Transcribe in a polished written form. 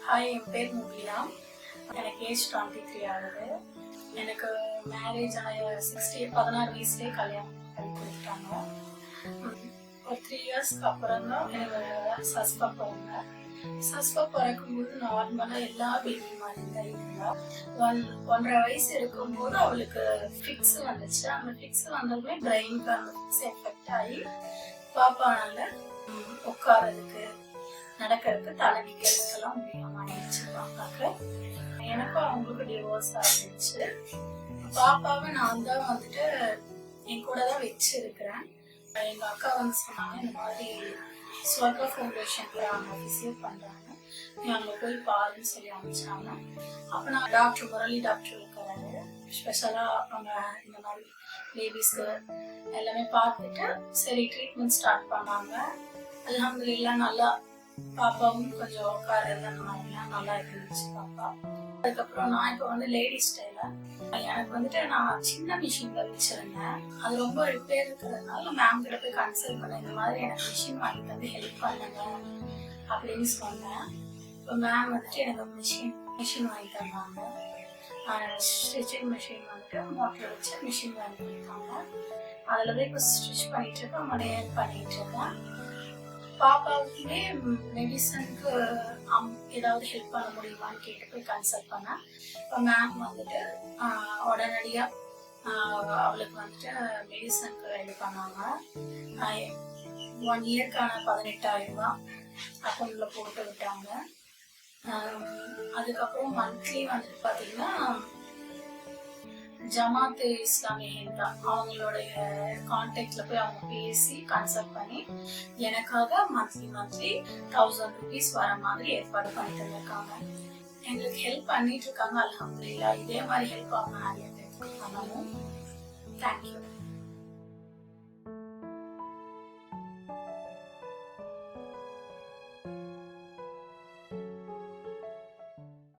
Hi, என் பேர் முபினா. எனக்கு age 23 ஆகுது. எனக்கு மேரேஜ் ஆன 16 வயசுலேயே கல்யாணம் பண்ணி கொடுத்துட்டாங்க. ஒரு 3 இயர்ஸ்க்கு அப்புறம் தான் எனக்கு சஸ்பா பிறந்தேன். சஸ்பா பிறக்கும்போது நார்மலாக எல்லா பேபி மாதிரி தான் இருந்தா. 1.5 வயசு இருக்கும்போது அவளுக்கு ஃபிக்ஸ் வந்துச்சு. அந்த ஃபிக்ஸ் வந்ததுமே பிரெயினுக்கு அந்த ஃபிக்ஸ் எஃபெக்ட் ஆகி பாப்பானால உட்காரதுக்கு நடக்கிறதுக்கு தலை நிற்கிறதுக்கெல்லாம் முடியாம ஆயிடுச்சு பாப்பாக்கு. எனக்கும் அவங்களுக்கு டிவோர்ஸ் ஆகிடுச்சு. பாப்பாவை நான் தான் வந்துட்டு என் கூட தான் வச்சிருக்கிறேன். எங்க அக்கா வந்து சொன்னாங்க, இந்த மாதிரி ஸ்வர்கா ஃபவுண்டேஷன்ல அவங்க விசிட் பண்றாங்க, நீ அங்க போய் பாருன்னு சொல்லி அனுப்பிச்சாங்க. அப்ப நான் டாக்டர் முரளி டாக்டர் இருக்கிறாரு, ஸ்பெஷலா அவங்க இந்த மாதிரி பேபிஸ்க்கு எல்லாமே பார்த்துட்டு சரி ட்ரீட்மெண்ட் ஸ்டார்ட் பண்ணாங்க. அல்ஹம்துலில்லாஹ் நல்லா பாப்பாவும் கொஞ்சம் உட்காரது அந்த மாதிரிலாம் நல்லா இருந்துச்சு பாப்பா. அதுக்கப்புறம் நான் இப்போ வந்து லேடி ஸ்டைலர். எனக்கு வந்துட்டு நான் சின்ன மிஷின்ல வச்சிருந்தேன். அது ரொம்ப ரிப்பேர் இருக்கிறதுனால மேம் கிட்ட போய் கன்சல்ட் பண்ணேன், இந்த மாதிரி எனக்கு மிஷின் வாங்கி தந்து ஹெல்ப் பண்ணுங்க அப்படின்னு சொன்னேன். இப்போ மேம் வந்துட்டு எனக்கு மிஷின் வாங்கி தந்தாங்க. ஸ்டிச்சிங் மிஷின் வந்துட்டு மோட்டர் வச்சு மிஷின் வாங்கி கொடுத்தாங்க. அதில் தான் இப்போ ஸ்டிச் பண்ணிட்டு இருக்கேன், மடையன் பண்ணிட்டு இருக்கேன். பாப்பாவுக்குமே மெடிசனுக்கு ஏதாவது ஹெல்ப் பண்ண முடியுமான்னு கேட்டு போய் கன்சல்ட் பண்ணேன். இப்போ மேம் வந்துட்டு உடனடியாக அவளுக்கு வந்துட்டு மெடிசனுக்கு ஹெல்ப் பண்ணாங்க. 1 இயர்க்கான 18,000 ரூபாய் அக்கௌண்ட்ல போட்டு விட்டாங்க. அதுக்கப்புறம் மந்த்லி வந்துட்டு பார்த்தீங்கன்னா ஜமாத் இஸ்லாமிய ஹிந்தா அவங்களுடைய கான்டாக்ட்ல போய் அவங்க பேசி கன்சல்ட் பண்ணி எனக்காக மந்த்லி 1000 rupees வர மாதிரி ஏற்பாடு பண்ணிட்டு இருக்காங்க. எங்களுக்கு ஹெல்ப் பண்ணிட்டு இருக்காங்க. அல்ஹம்துலில்லாஹ் இதே மாதிரி ஹெல்ப் அவங்க நிறைய பேருக்கு பண்ணணும். தேங்க்யூ.